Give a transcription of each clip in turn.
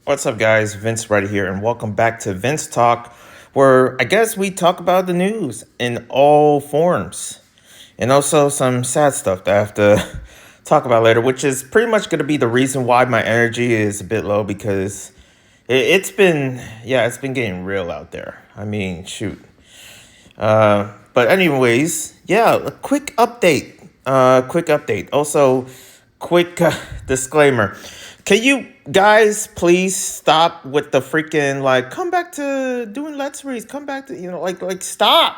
What's up, guys? Vince right here, and welcome back to VinzTalk, where I guess we talk about the news in all forms and also some sad stuff that I have to talk about later, which is pretty much going to be the reason why my energy is a bit low because it's been getting real out there. I mean, shoot. But anyways, yeah, a quick update. Quick update. Also, quick disclaimer. Can you guys please stop with the freaking like come back to doing let's reads, come back to like stop.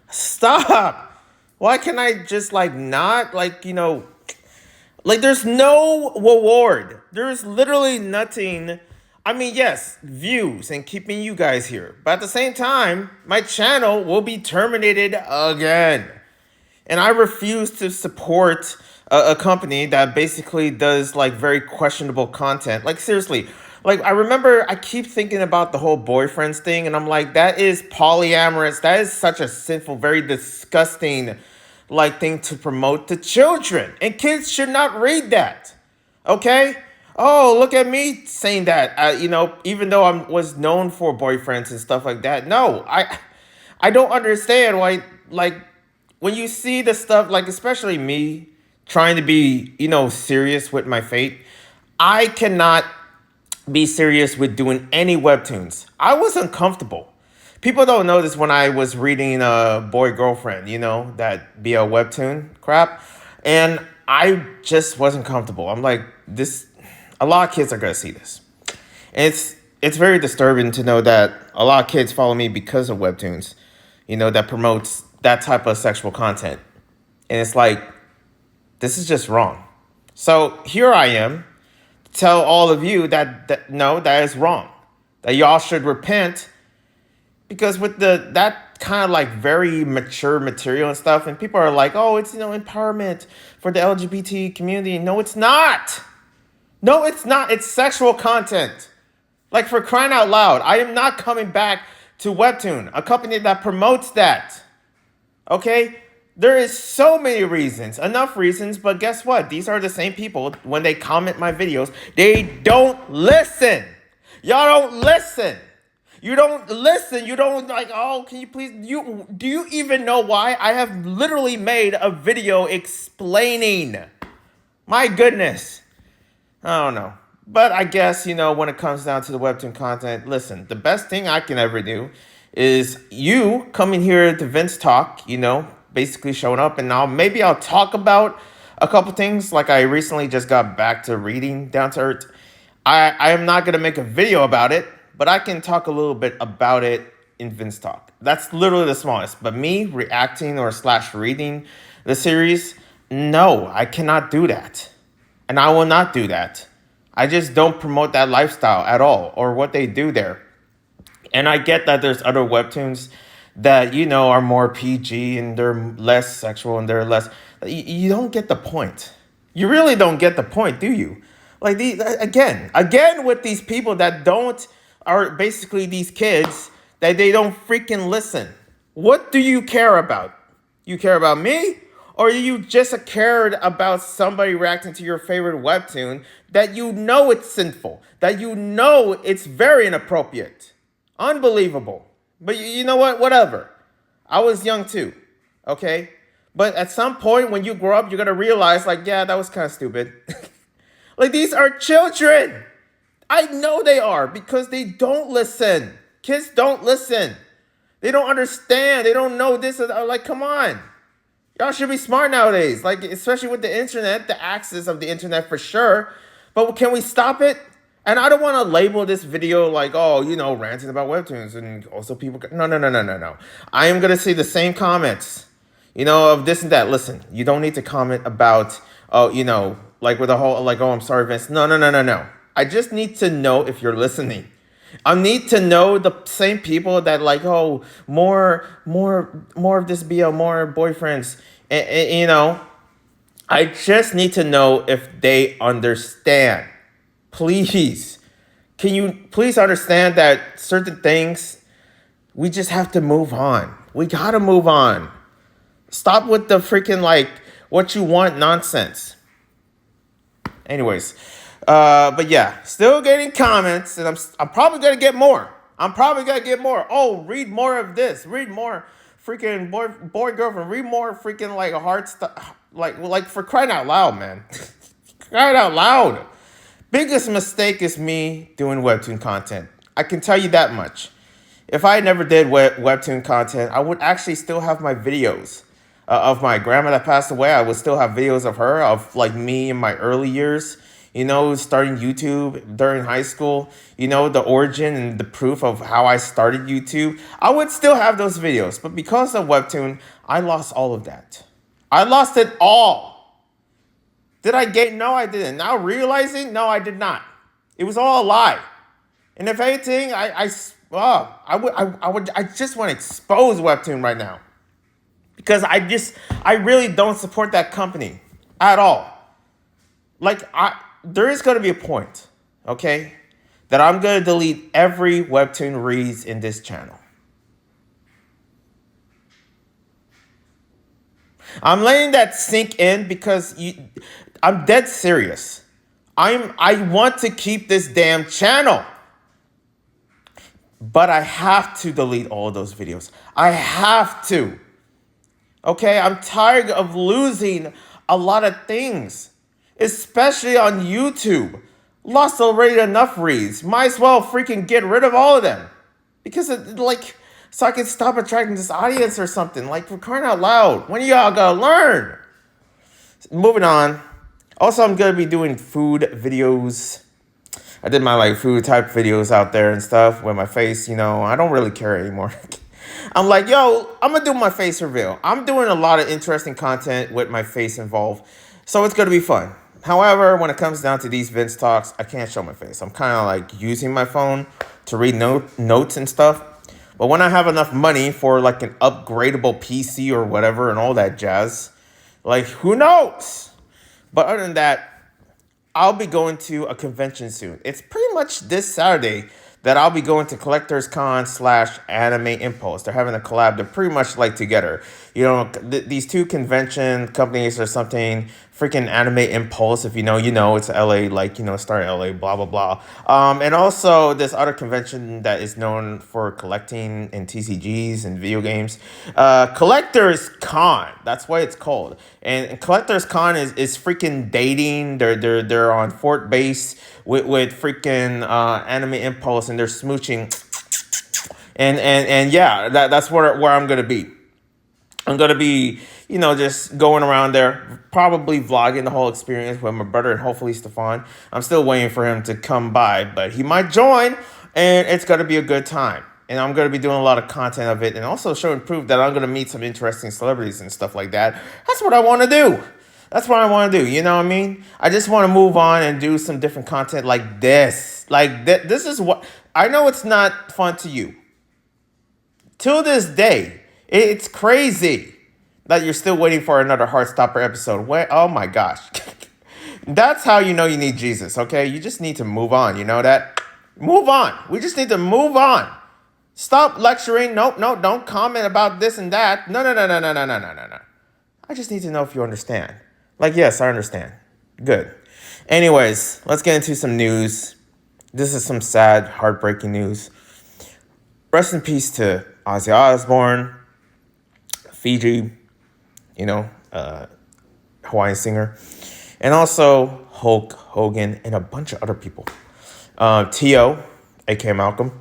Stop. Why can I just like not like there's no reward. There's literally nothing. I mean, yes, views and keeping you guys here. But at the same time, my channel will be terminated again. And I refuse to support a company that basically does like very questionable content. Like seriously, like I remember I keep thinking about the whole boyfriends thing, and I'm like, that is polyamorous. That is such a sinful, very disgusting like thing to promote to children. And kids should not read that. Okay? Oh, look at me saying that. Even though I was known for boyfriends and stuff like that. No, I don't understand why like when you see the stuff, like especially me trying to be, serious with my fate, I cannot be serious with doing any webtoons. I was uncomfortable. People don't know this when I was reading Boy Girlfriend, that BL webtoon crap. And I just wasn't comfortable. I'm like, this, a lot of kids are going to see this. And it's very disturbing to know that a lot of kids follow me because of webtoons, that promotes that type of sexual content. And it's like, this is just wrong. So here I am to tell all of you that no, that is wrong. That y'all should repent because with that kind of like very mature material and stuff, and people are like, oh, it's empowerment for the LGBT community. No, it's not. No, it's not. It's sexual content. Like for crying out loud, I am not coming back to Webtoon, a company that promotes that. Okay? There is so many reasons, enough reasons, but guess what? These are the same people, when they comment my videos, they don't listen. Y'all don't listen. You don't listen. You don't like, oh, can you please, do you even know why? I have literally made a video explaining. My goodness. I don't know. But I guess, when it comes down to the Webtoon content, listen, the best thing I can ever do is you coming here to VinzTalk, basically showing up, and now maybe I'll talk about a couple things. Like I recently just got back to reading Down to Earth. I am not going to make a video about it, but I can talk a little bit about it in VinzTalk. That's literally the smallest. But me reacting or / reading the series, no, I cannot do that. And I will not do that. I just don't promote that lifestyle at all or what they do there. And I get that there's other webtoons that, are more PG and they're less sexual and they're less. You don't get the point. You really don't get the point, do you? Like, again with these people that are basically these kids that they don't freaking listen. What do you care about? You care about me? Or you just cared about somebody reacting to your favorite webtoon that it's sinful, that it's very inappropriate, unbelievable. But you know what? Whatever. I was young too, okay? But at some point when you grow up, you're going to realize like, yeah, that was kind of stupid. Like these are children. I know they are because they don't listen. Kids don't listen. They don't understand. They don't know this. Like, come on. Y'all should be smart nowadays, like especially with the internet, the access of the internet for sure. But can we stop it? And I don't want to label this video like, oh, ranting about webtoons and also people. No. I am gonna say the same comments, of this and that. Listen, you don't need to comment about, oh, like with the whole like, oh, I'm sorry, Vince. No. I just need to know if you're listening. I need to know the same people that like, oh, more of this BL, more boyfriends. And, I just need to know if they understand. Please. Can you please understand that certain things, we just have to move on. We got to move on. Stop with the freaking like what you want nonsense. Anyways, But yeah, still getting comments, and I'm probably gonna get more. I'm probably gonna get more. Oh, read more of this. Read more freaking boy girlfriend. Read more freaking like hard stuff. Like for crying out loud, man. Crying out loud. Biggest mistake is me doing webtoon content. I can tell you that much. If I never did webtoon content, I would actually still have my videos of my grandma that passed away. I would still have videos of her, of like me in my early years, starting YouTube during high school, the origin and the proof of how I started YouTube. I would still have those videos, but because of webtoon, I lost all of that. I lost it all. Did I gain? No, I didn't. Now realizing, no, I did not. It was all a lie. And if anything, I just want to expose webtoon right now, because I really don't support that company at all. There is going to be a point, okay, that I'm going to delete every webtoon reads in this channel. I'm letting that sink in because I'm dead serious. I want to keep this damn channel. But I have to delete all of those videos. I have to. Okay, I'm tired of losing a lot of things, especially on YouTube. Lost already enough reads. Might as well freaking get rid of all of them. Because so I can stop attracting this audience or something. Like, for crying out loud. When y'all gonna learn? Moving on. Also, I'm gonna be doing food videos. I did my food type videos out there and stuff with my face, I don't really care anymore. I'm like, yo, I'm gonna do my face reveal. I'm doing a lot of interesting content with my face involved, so it's gonna be fun. However, when it comes down to these VinzTalks, I can't show my face. I'm kind of using my phone to read notes and stuff. But when I have enough money for an upgradable PC or whatever and all that jazz, who knows? But other than that, I'll be going to a convention soon. It's pretty much this Saturday that I'll be going to Collectors Con / Anime Impulse. They're having a collab. They're pretty much together. These two convention companies or something. Freaking Anime Impulse, if you know, it's LA, starting LA, blah, blah, blah. And also this other convention that is known for collecting in TCGs and video games. Collectors Con, that's why it's called. And Collectors Con is freaking dating. They're on Fort Base with freaking Anime Impulse, and they're smooching. And yeah, that's where I'm gonna be. I'm going to be, just going around there, probably vlogging the whole experience with my brother and hopefully Stefan. I'm still waiting for him to come by, but he might join, and it's going to be a good time. And I'm going to be doing a lot of content of it and also showing proof that I'm going to meet some interesting celebrities and stuff like that. That's what I want to do. That's what I want to do. You know what I mean? I just want to move on and do some different content like this. This is what... I know it's not fun to you. Till this day... It's crazy that you're still waiting for another Heartstopper episode. Oh my gosh. That's how you know you need Jesus, okay? You just need to move on, you know that? Move on. We just need to move on. Stop lecturing. No, don't comment about this and that. No. I just need to know if you understand. Yes, I understand. Good. Anyways, let's get into some news. This is some sad, heartbreaking news. Rest in peace to Ozzy Osbourne. Fiji, Hawaiian singer, and also Hulk Hogan and a bunch of other people. T.O., aka Malcolm,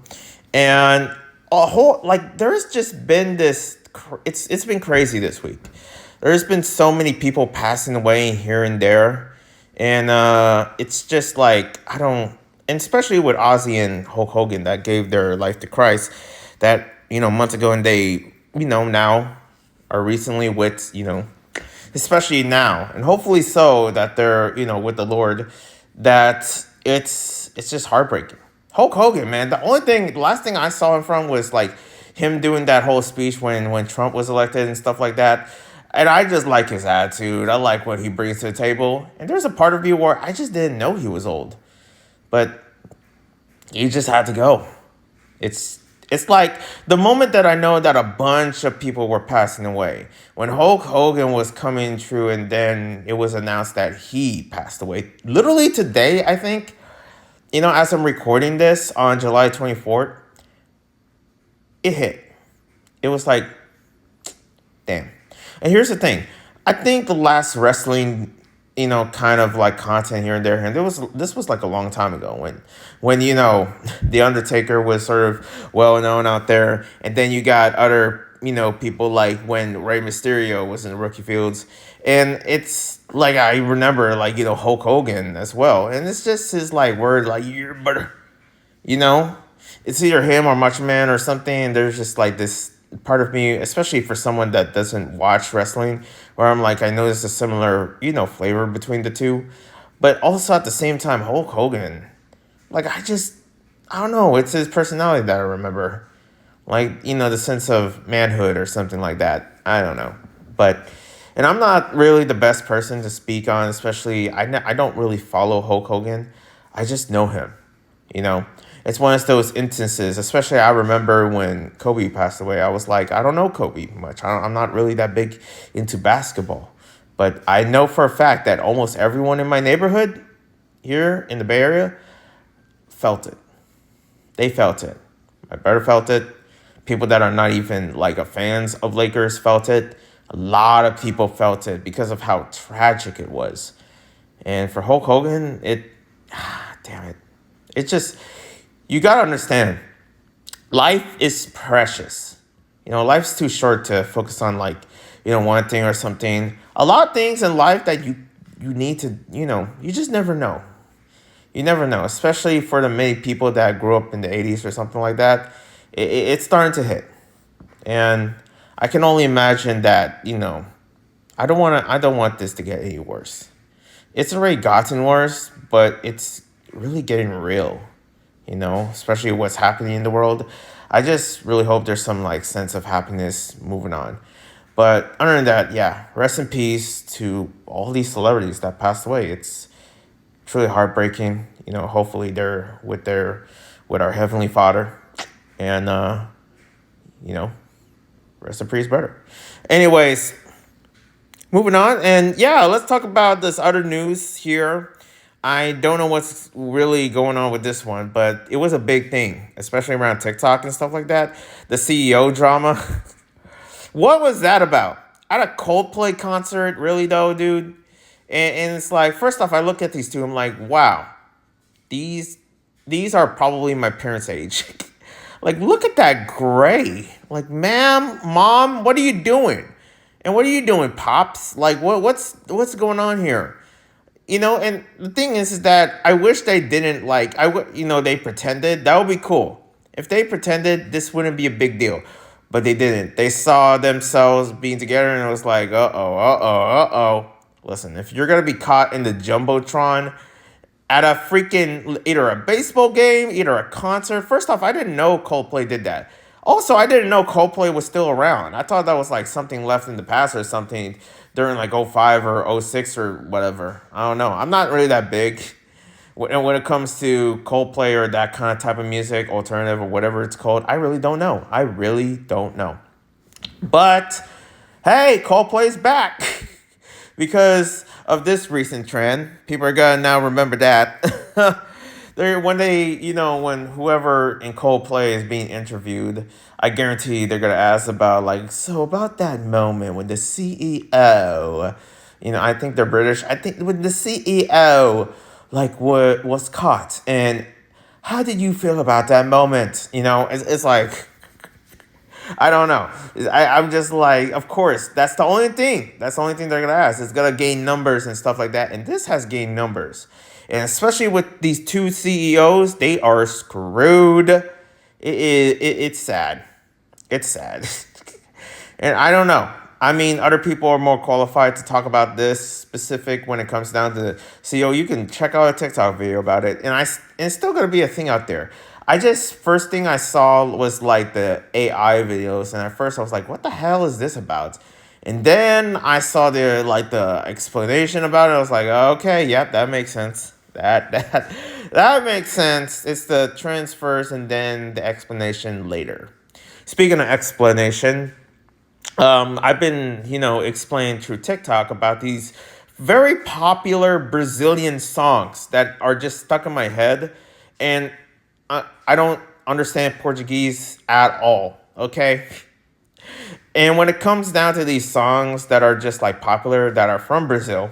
and a whole, there's just been this, it's been crazy this week. There's been so many people passing away here and there, and it's just and especially with Ozzy and Hulk Hogan that gave their life to Christ, that, months ago, and they, now are recently with, especially now, and hopefully so that they're, with the Lord, that it's just heartbreaking. Hulk Hogan, man, the last thing I saw him from was him doing that whole speech when Trump was elected and stuff like that. And I just like his attitude. I like what he brings to the table. And there's a part of me where I just didn't know he was old, but he just had to go. It's It's like the moment that I know that a bunch of people were passing away. When Hulk Hogan was coming through and then it was announced that he passed away. Literally today, I think, as I'm recording this on July 24th, it hit. It was like, damn. And here's the thing. I think the last wrestling, kind of like content here and there, and this was like a long time ago when the Undertaker was sort of well known out there, and then you got other people like when Rey Mysterio was in the rookie fields, and it's like I remember like Hulk Hogan as well, and it's just his like word like you're better, you know, it's either him or Macho Man or something. And there's just like this part of me, especially for someone that doesn't watch wrestling, where I'm like, I notice a similar, flavor between the two. But also at the same time, Hulk Hogan, like, I don't know, it's his personality that I remember. Like, the sense of manhood or something like that. I don't know. And I'm not really the best person to speak on, especially, I don't really follow Hulk Hogan. I just know him, you know. It's one of those instances, especially I remember when Kobe passed away. I was like, I don't know Kobe much. I'm not really that big into basketball. But I know for a fact that almost everyone in my neighborhood here in the Bay Area felt it. They felt it. My brother felt it. People that are not even like a fans of Lakers felt it. A lot of people felt it because of how tragic it was. And for Hulk Hogan, damn it. It's just, you got to understand, life is precious. Life's too short to focus on like, one thing or something. A lot of things in life that you need to, you just never know. You never know, especially for the many people that grew up in the 80s or something like that. It's starting to hit. And I can only imagine that, I don't want this to get any worse. It's already gotten worse, but it's really getting real, especially what's happening in the world. I just really hope there's some like sense of happiness moving on. But other than that, yeah, rest in peace to all these celebrities that passed away. It's truly heartbreaking. Hopefully they're with our Heavenly Father. And, rest in peace, brother. Anyways, moving on. And yeah, let's talk about this other news here. I don't know what's really going on with this one, but it was a big thing, especially around TikTok and stuff like that. The CEO drama. What was that about? At a Coldplay concert, really though, dude? And it's like, first off, I look at these two, I'm like, wow, these are probably my parents' age. Like, look at that gray. Like, ma'am, mom, what are you doing? And what are you doing, pops? Like, what's going on here? And the thing is that I wish they didn't, like, they pretended. That would be cool. If they pretended, this wouldn't be a big deal. But they didn't. They saw themselves being together and it was like, uh-oh. Listen, if you're going to be caught in the Jumbotron at a freaking, either a baseball game, either a concert. First off, I didn't know Coldplay did that. Also, I didn't know Coldplay was still around. I thought that was like something left in the past or something during like '05 or '06 or whatever. I don't know. I'm not really that big when it comes to Coldplay or that kind of type of music, alternative or whatever it's called. I really don't know. But hey, Coldplay's back. Because of this recent trend, people are gonna now remember that. When whoever in Coldplay is being interviewed, I guarantee they're gonna ask about about that moment when the CEO, I think they're British. I think when the CEO was caught, and how did you feel about that moment? It's like, I don't know. I'm just like, of course, that's the only thing. That's the only thing they're going to ask. It's going to gain numbers and stuff like that. And this has gained numbers. And especially with these two CEOs, they are screwed. It's sad. It's sad. And I don't know. I mean, other people are more qualified to talk about this specific when it comes down to the CEO. You can check out a TikTok video about it. And it's still going to be a thing out there. First thing I saw was like the AI videos. And at first I was like, what the hell is this about? And then I saw the explanation about it. I was like, okay, yep, that makes sense. That makes sense. It's the trends first and then the explanation later. Speaking of explanation, I've been, explaining through TikTok about these very popular Brazilian songs that are just stuck in my head, and I don't understand Portuguese at all. Okay, and when it comes down to these songs that are just like popular that are from Brazil,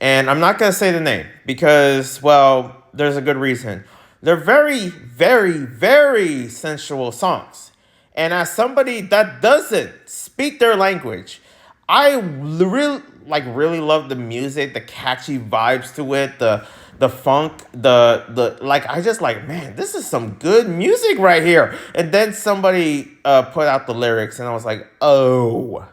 and I'm not gonna say the name because, well, there's a good reason. They're very, very, very sensual songs. And as somebody that doesn't speak their language, I really love the music, the catchy vibes to it, the funk, the like. I just like, man, this is some good music right here. And then somebody put out the lyrics, and I was like, oh,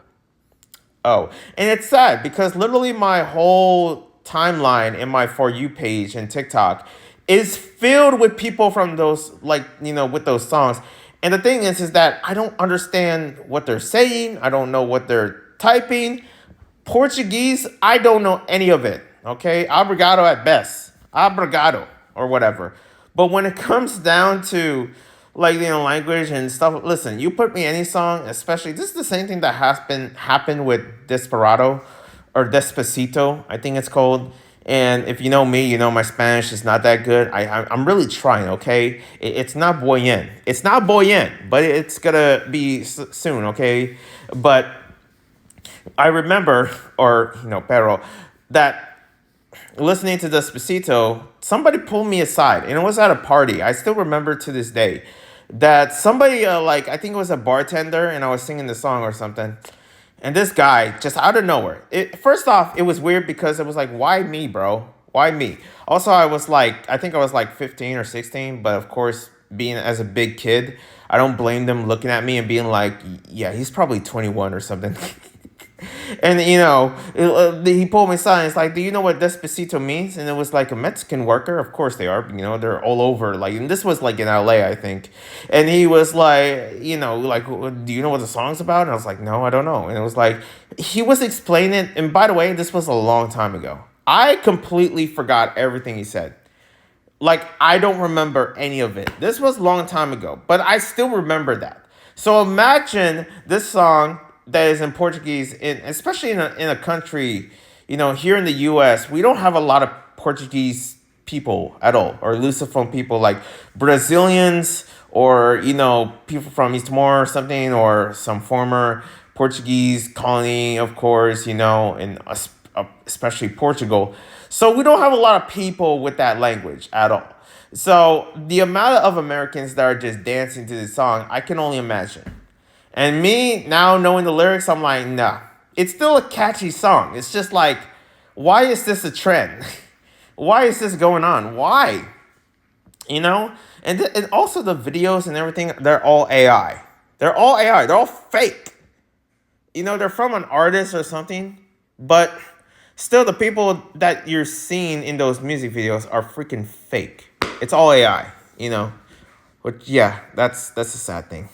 and it's sad because literally my whole timeline in my For You page and TikTok is filled with people from those, like, with those songs. And the thing is that I don't understand what they're saying. I don't know what they're typing. Portuguese, I don't know any of it. Okay, obrigado at best, obrigado or whatever. But when it comes down to like language and stuff, listen, you put me any song, especially this is the same thing that happened with Desperado or Despacito, I think it's called. And if you know me, you know my Spanish is not that good. I'm really trying. Okay, it's not boyen. It's not boyen, but it's gonna be soon. Okay, but I remember, or pero that listening to Despacito, somebody pulled me aside, and it was at a party. I still remember to this day that somebody, I think it was a bartender, and I was singing the song or something. And this guy, just out of nowhere, first off, it was weird because it was like, why me, bro? Why me? Also, I think I was like 15 or 16, but of course, being as a big kid, I don't blame them looking at me and being like, yeah, he's probably 21 or something. And he pulled me aside. It's like, do you know what Despacito means? And it was like a Mexican worker. Of course they are. They're all over. Like, and this was like in LA, I think. And he was like, like, do you know what the song's about? And I was like, no, I don't know. And it was like he was explaining it. And by the way, this was a long time ago. I completely forgot everything he said. Like, I don't remember any of it. This was a long time ago, but I still remember that. So imagine this song that is in Portuguese, especially in a country, here in the U.S., we don't have a lot of Portuguese people at all, or Lusophone people like Brazilians, or people from East Timor or something, or some former Portuguese colony, of course, and especially Portugal. So we don't have a lot of people with that language at all. So the amount of Americans that are just dancing to this song, I can only imagine. And me, now knowing the lyrics, I'm like, nah. It's still a catchy song. It's just like, why is this a trend? Why is this going on? Why? And also the videos and everything, they're all AI. They're all AI. They're all fake. They're from an artist or something. But still, the people that you're seeing in those music videos are freaking fake. It's all AI, Which, yeah, that's a sad thing.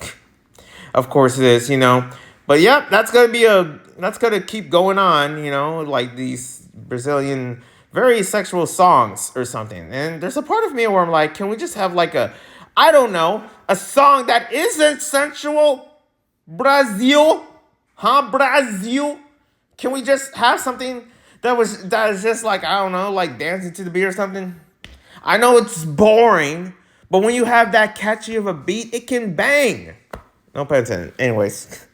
Of course it is, But yeah, that's gonna keep going on, like these Brazilian very sexual songs or something. And there's a part of me where I'm like, can we just have like I don't know, a song that isn't sensual? Brazil? Huh? Brazil? Can we just have something that is just like, I don't know, like dancing to the beat or something? I know it's boring, but when you have that catchy of a beat, it can bang. No pun intended. Anyways,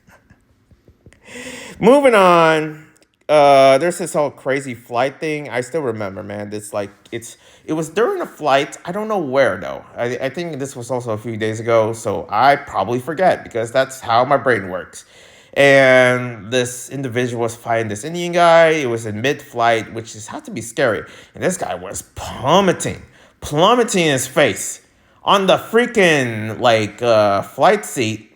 moving on. There's this whole crazy flight thing. I still remember, man. It was during a flight. I don't know where though. I think this was also a few days ago, so I probably forget because that's how my brain works. And this individual was fighting this Indian guy. It was in mid-flight, which had to be scary. And this guy was plummeting his face on the freaking flight seat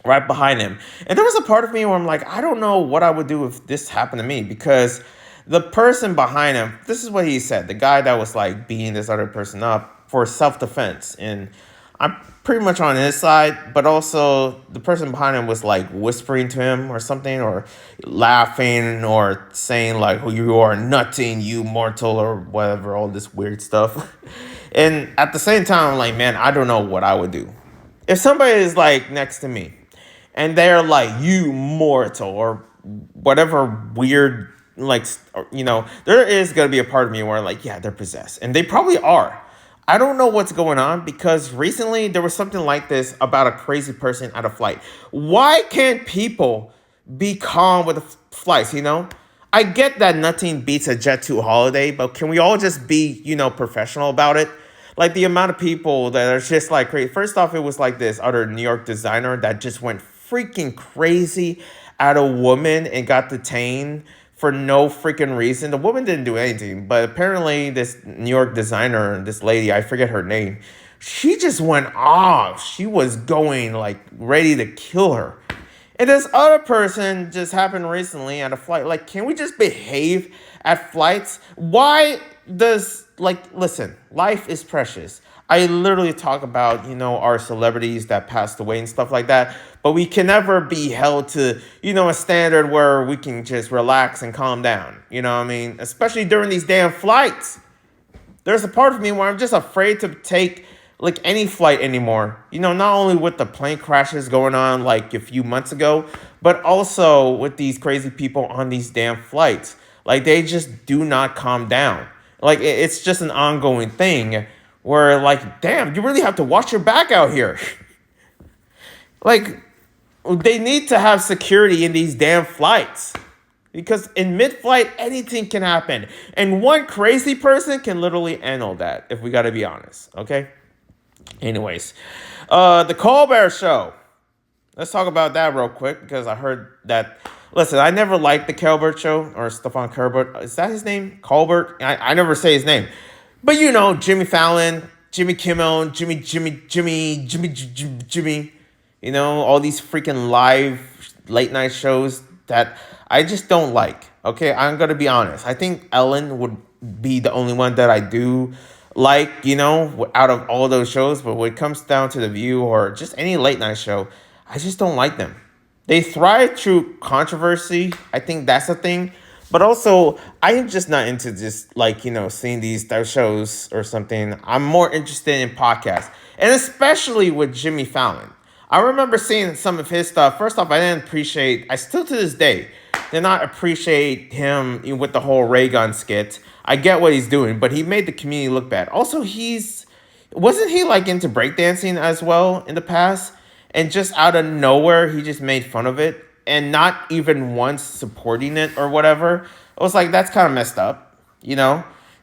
right behind him. And there was a part of me where I'm like, I don't know what I would do if this happened to me, because the person behind him, this is what he said. The guy that was like beating this other person up for self-defense. And I'm pretty much on his side, but also the person behind him was like whispering to him or something, or laughing or saying like, "Oh, you are nothing, you mortal," or whatever, all this weird stuff. And at the same time, I'm like, man, I don't know what I would do if somebody is like next to me and they're like, "You mortal," or whatever weird, like, there is gonna be a part of me where like, yeah, they're possessed, and they probably are. I don't know what's going on because recently there was something like this about a crazy person at a flight. Why can't people be calm with the flights? I get that nothing beats a Jet 2 holiday, but can we all just be, professional about it? Like the amount of people that are just like crazy. First off, it was like this other New York designer that just went freaking crazy at a woman and got detained for no freaking reason. The woman didn't do anything, but apparently this New York designer, this lady, I forget her name, she just went off. She was going like ready to kill her. And this other person just happened recently at a flight. Like, can we just behave at flights? Why does, listen, life is precious. I literally talk about, our celebrities that passed away and stuff like that. But we can never be held to, a standard where we can just relax and calm down. You know what I mean? Especially during these damn flights. There's a part of me where I'm just afraid to take like any flight anymore. Not only with the plane crashes going on like a few months ago, but also with these crazy people on these damn flights. Like they just do not calm down. Like it's just an ongoing thing where like, damn, you really have to watch your back out here. Like they need to have security in these damn flights. Because in mid-flight, anything can happen. And one crazy person can literally end all that, if we got to be honest, okay? Anyways, the Colbert Show. Let's talk about that real quick, because I heard that... Listen, I never liked the Colbert Show, or Stefan Colbert. Is that his name? Colbert? I never say his name. But Jimmy Fallon, Jimmy Kimmel, Jimmy. All these freaking live late-night shows that... I just don't like, okay? I'm going to be honest. I think Ellen would be the only one that I do like, out of all those shows. But when it comes down to The View or just any late night show, I just don't like them. They thrive through controversy. I think that's a thing. But also, I am just not into just seeing these shows or something. I'm more interested in podcasts. And especially with Jimmy Fallon. I remember seeing some of his stuff. First off, I still to this day, did not appreciate him with the whole ray gun skit. I get what he's doing, but he made the community look bad. Also, wasn't he into breakdancing as well in the past? And just out of nowhere, he just made fun of it and not even once supporting it or whatever. I was like, that's kind of messed up,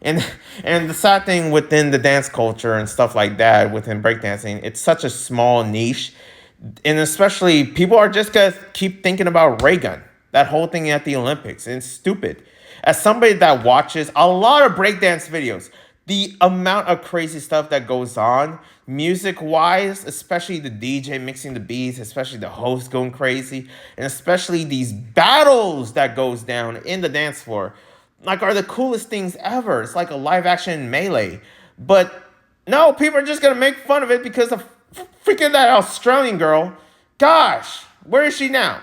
And the sad thing within the dance culture and stuff like that, within breakdancing, it's such a small niche. And especially people are just going to keep thinking about ray gun. That whole thing at the Olympics. And it's stupid. As somebody that watches a lot of breakdance videos, the amount of crazy stuff that goes on, music-wise, especially the DJ mixing the beats, especially the host going crazy, and especially these battles that goes down in the dance floor, are the coolest things ever. It's like a live-action melee. But no, people are just going to make fun of it because of freaking that Australian girl. Gosh, where is she now?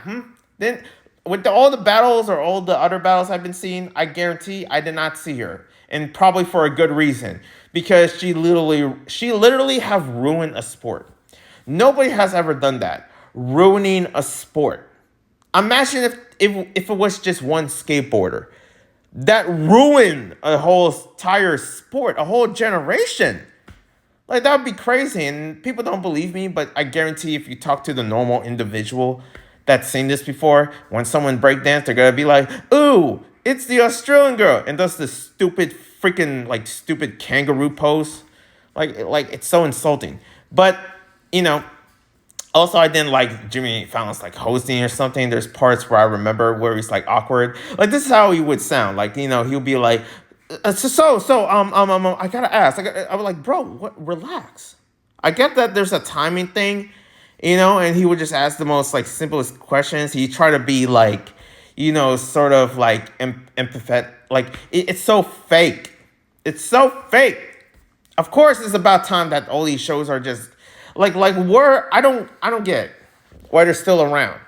Then... With all the battles or all the other battles I've been seeing, I guarantee I did not see her. And probably for a good reason. Because she literally have ruined a sport. Nobody has ever done that. Ruining a sport. Imagine if it was just one skateboarder. That ruined a whole entire sport, a whole generation. That would be crazy. And people don't believe me, but I guarantee if you talk to the normal individual that's seen this before, when someone breakdance, they're gonna be like, "Ooh, it's the Australian girl," and does this stupid freaking stupid kangaroo pose. It's so insulting. But also I didn't like Jimmy Fallon's hosting or something. There's parts where I remember where he's awkward. This is how he would sound. He'll be like, I gotta ask. I was like, bro, what? Relax. I get that there's a timing thing. And he would just ask the most simplest questions. He tried to be sort of empathetic. It's so fake. It's so fake. Of course, it's about time that all these shows are just Like where I don't get why they're still around.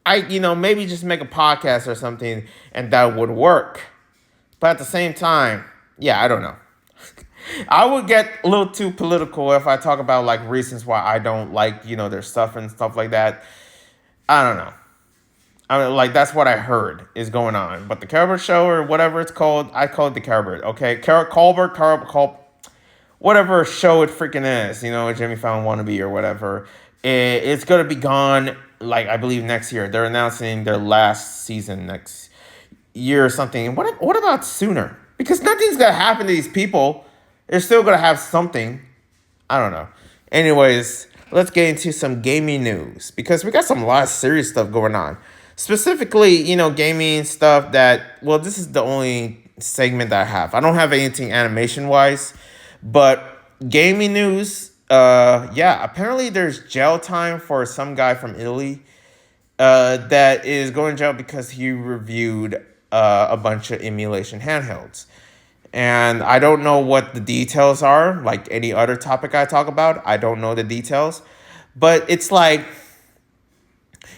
Maybe just make a podcast or something and that would work. But at the same time, yeah, I don't know. I would get a little too political if I talk about like reasons why I don't like, their stuff and stuff like that. I don't know. I mean, like that's what I heard is going on. But the Calbert Show or whatever it's called, I call it the Calbert. Okay, Colbert, whatever show it freaking is, Jimmy Fallon wannabe or whatever. It's gonna be gone. Like I believe next year. They're announcing their last season next year or something. What about sooner? Because nothing's gonna happen to these people. They're still gonna have something. I don't know. Anyways, let's get into some gaming news because we got a lot of serious stuff going on. Specifically, gaming stuff this is the only segment that I have. I don't have anything animation wise, but gaming news, apparently there's jail time for some guy from Italy that is going to jail because he reviewed a bunch of emulation handhelds. And I don't know what the details are, like any other topic I talk about. I don't know the details. But it's like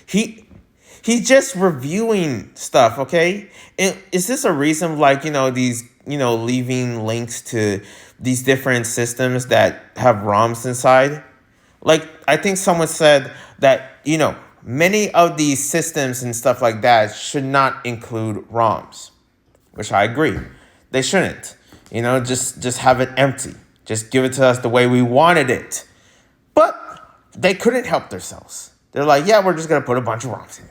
he's just reviewing stuff, okay? And is this a reason like, these, leaving links to these different systems that have ROMs inside? Like, I think someone said that, many of these systems and stuff like that should not include ROMs, which I agree. They shouldn't. Just have it empty. Just give it to us the way we wanted it. But they couldn't help themselves. They're like, yeah, we're just going to put a bunch of ROMs in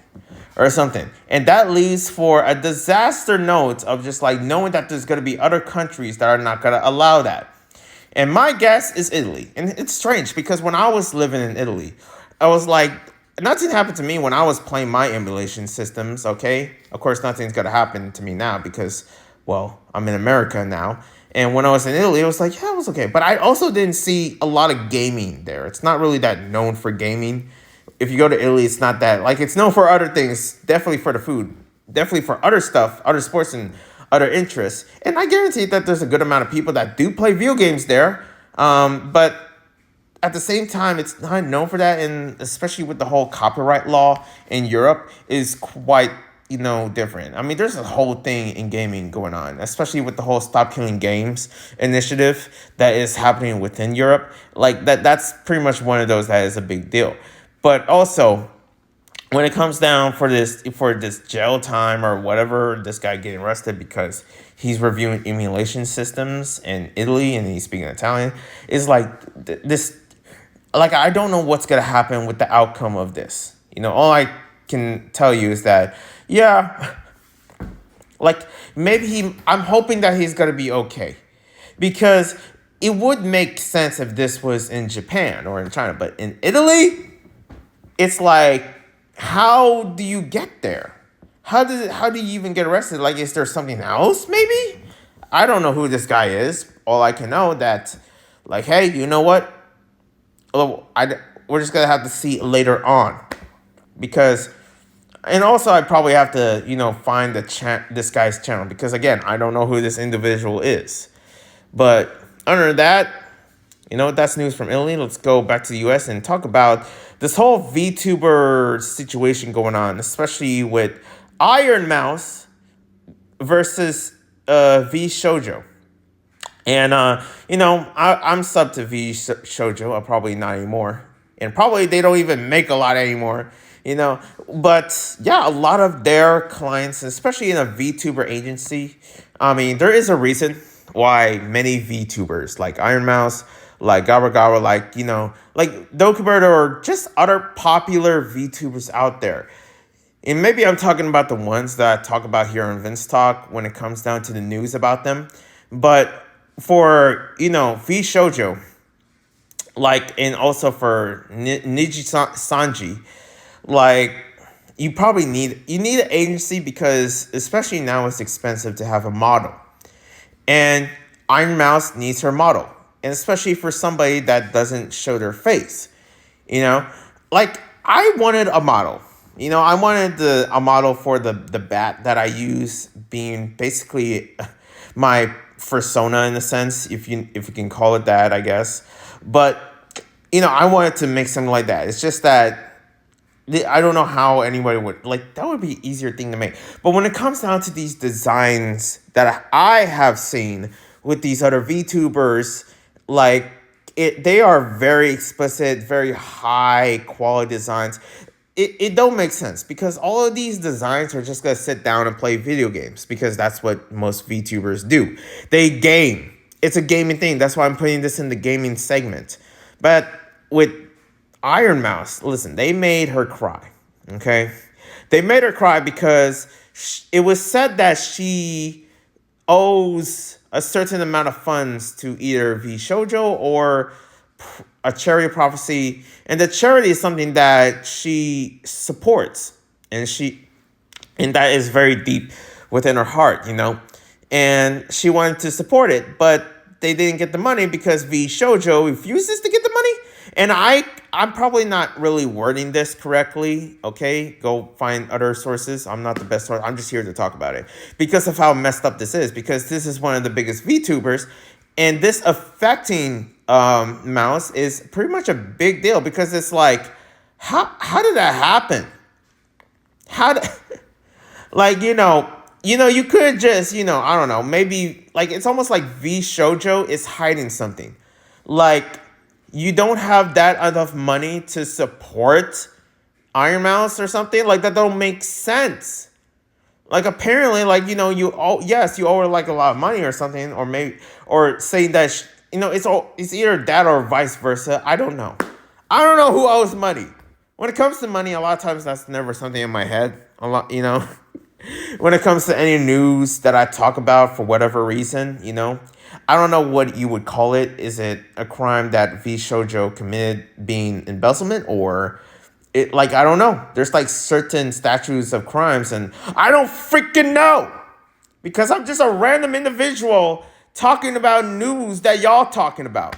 or something. And that leaves for a disaster note of just like knowing that there's going to be other countries that are not going to allow that. And my guess is Italy. And it's strange because when I was living in Italy, I was like, nothing happened to me when I was playing my emulation systems, okay? Of course, nothing's going to happen to me now because, well, I'm in America now. And when I was in Italy, it was like, yeah, it was okay. But I also didn't see a lot of gaming there. It's not really that known for gaming. If you go to Italy, it's not that. Like, it's known for other things, definitely for the food, definitely for other stuff, other sports and other interests. And I guarantee that there's a good amount of people that do play video games there. But at the same time, it's not known for that. And especially with the whole copyright law in Europe is quite, different. I mean, there's a whole thing in gaming going on, especially with the whole Stop Killing Games initiative that is happening within Europe. Like that's pretty much one of those that is a big deal. But also, when it comes down for this jail time or whatever, this guy getting arrested because he's reviewing emulation systems in Italy and he's speaking Italian, is like this. Like, I don't know what's gonna happen with the outcome of this. All I can tell you is that, yeah, like maybe I'm hoping that he's gonna be okay, because it would make sense if this was in Japan or in China, but in Italy, it's like, how do you get there? How do you even get arrested? Like, is there something else maybe? I don't know who this guy is. All I can know that, like, hey, you know what? We're just gonna have to see later on, because, and also I probably have to find this guy's channel, because again, I don't know who this individual is. But other than that, that's news from Italy. Let's go back to the U.S. and talk about this whole VTuber situation going on, especially with Ironmouse versus Vshojo. And, I'm sub to Vshojo. I'm probably not anymore. And probably they don't even make a lot anymore, But, yeah, a lot of their clients, especially in a VTuber agency, I mean, there is a reason why many VTubers, like Ironmouse, like Gabba, like Dokubert, or just other popular VTubers out there. And maybe I'm talking about the ones that I talk about here on VinzTalk when it comes down to the news about them. But for, Vshojo, like, and also for Niji Sanji, like, you probably need an agency, because especially now it's expensive to have a model. And Ironmouse needs her model. And especially for somebody that doesn't show their face, like, I wanted a model. I wanted a model for the bat that I use, being basically my persona in a sense, if you can call it that, I guess. But I wanted to make something like that. It's just that I don't know how anybody would like that would be an easier thing to make. But when it comes down to these designs that I have seen with these other VTubers, like they are very explicit, very high quality designs. It don't make sense because all of these designs are just gonna sit down and play video games because that's what most VTubers do. They game. It's a gaming thing. That's why I'm putting this in the gaming segment. But with Ironmouse, listen, they made her cry. Okay, they made her cry because it was said that she owes a certain amount of funds to either Vshojo or a charity of prophecy, and the charity is something that she supports, and that is very deep within her heart, and she wanted to support it, but they didn't get the money because Vshojo refuses to get the money. And I'm probably not really wording this correctly, okay? Go find other sources. I'm not the best source. I'm just here to talk about it because of how messed up this is, because this is one of the biggest VTubers, and this affecting Mouse is pretty much a big deal because it's like, how did that happen? How did, like, you could just, I don't know, maybe, like, it's almost like Vshojo is hiding something. Like, you don't have that enough money to support Ironmouse or something? Like, that don't make sense. Like, apparently, like, you owe her, like, a lot of money or something, or maybe, or saying that, it's either that or vice versa. I don't know. I don't know who owes money. When it comes to money, a lot of times that's never something in my head. A lot, when it comes to any news that I talk about for whatever reason, I don't know what you would call it. Is it a crime that Vshojo committed being embezzlement, or it, like, I don't know. There's like certain statutes of crimes, and I don't freaking know because I'm just a random individual talking about news that y'all talking about.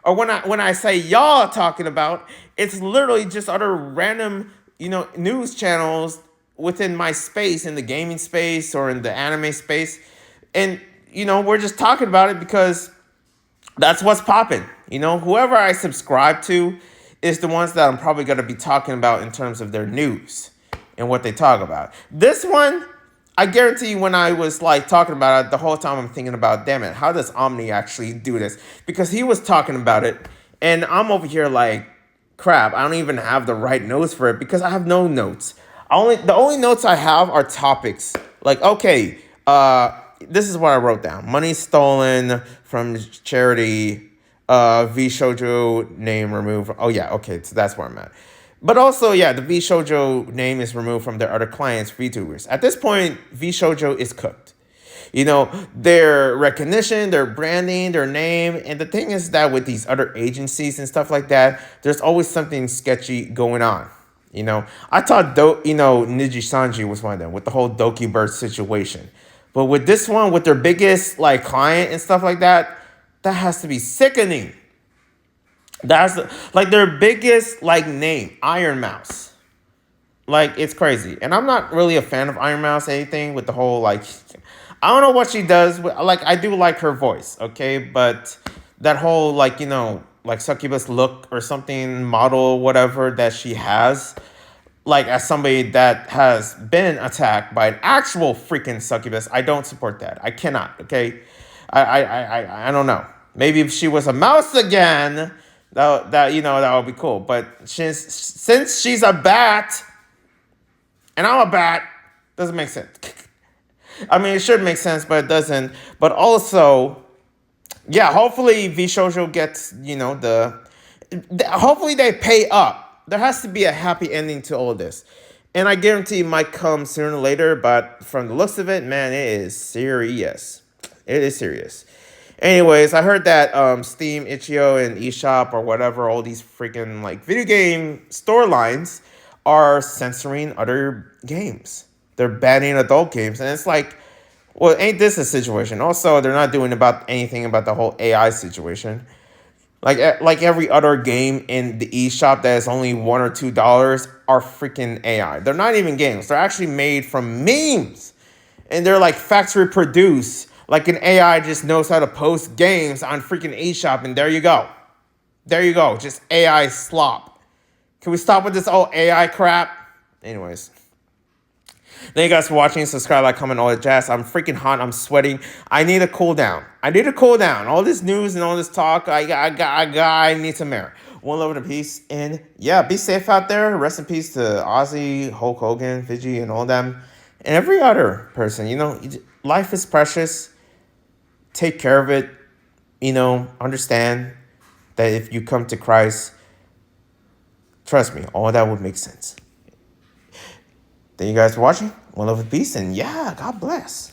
Or when I say y'all talking about, it's literally just other random, news channels within my space, in the gaming space or in the anime space. And, we're just talking about it because that's what's popping. Whoever I subscribe to is the ones that I'm probably going to be talking about in terms of their news and what they talk about. This one, I guarantee when I was like talking about it, the whole time I'm thinking about, damn it, how does Omni actually do this? Because he was talking about it and I'm over here like, crap, I don't even have the right notes for it because I have no notes. The only notes I have are topics. Like, okay, this is what I wrote down. Money stolen from charity, Vshojo name removed. Oh yeah, okay, so that's where I'm at. But also, yeah, the Vshojo name is removed from their other clients, VTubers. At this point, Vshojo is cooked. Their recognition, their branding, their name. And the thing is that with these other agencies and stuff like that, there's always something sketchy going on. I thought, Niji Sanji was one of them with the whole Doki Bird situation. But with this one, with their biggest, like, client and stuff like that, that has to be sickening. That's, like, their biggest, like, name, Ironmouse. Like, it's crazy. And I'm not really a fan of Ironmouse, anything with the whole, like, I don't know what she does. Like, I do like her voice, okay? But that whole, like, like succubus look or something, model, whatever that she has, like, as somebody that has been attacked by an actual freaking succubus, I don't support that. I cannot, okay? I don't know. Maybe if she was a mouse again, that would be cool. But since she's a bat, and I'm a bat, doesn't make sense. I mean, it should make sense, but it doesn't. But also, yeah, hopefully Vshojo gets, hopefully they pay up. There has to be a happy ending to all of this. And I guarantee it might come sooner or later, but from the looks of it, man, it is serious. It is serious. Anyways, I heard that Steam, Itch.io, and eShop or whatever, all these freaking like video game store lines are censoring other games. They're banning adult games. And it's like, well, ain't this a situation? Also, they're not doing anything about the whole AI situation. Like every other game in the eShop that is only $1 or $2 are freaking AI. They're not even games. They're actually made from memes. And they're like factory produced. Like an AI just knows how to post games on freaking eShop, and there you go. There you go. Just AI slop. Can we stop with this old AI crap? Anyways. Thank you guys for watching. Subscribe, like, comment, all that jazz. I'm freaking hot. I'm sweating. I need a cool down. All this news and all this talk. I need some air. One love and a peace. And yeah, be safe out there. Rest in peace to Ozzy, Hulk Hogan, Fiji, and all them. And every other person. Life is precious. Take care of it. Understand that if you come to Christ, trust me, all that would make sense. Thank you guys for watching. One love and peace. And yeah, God bless.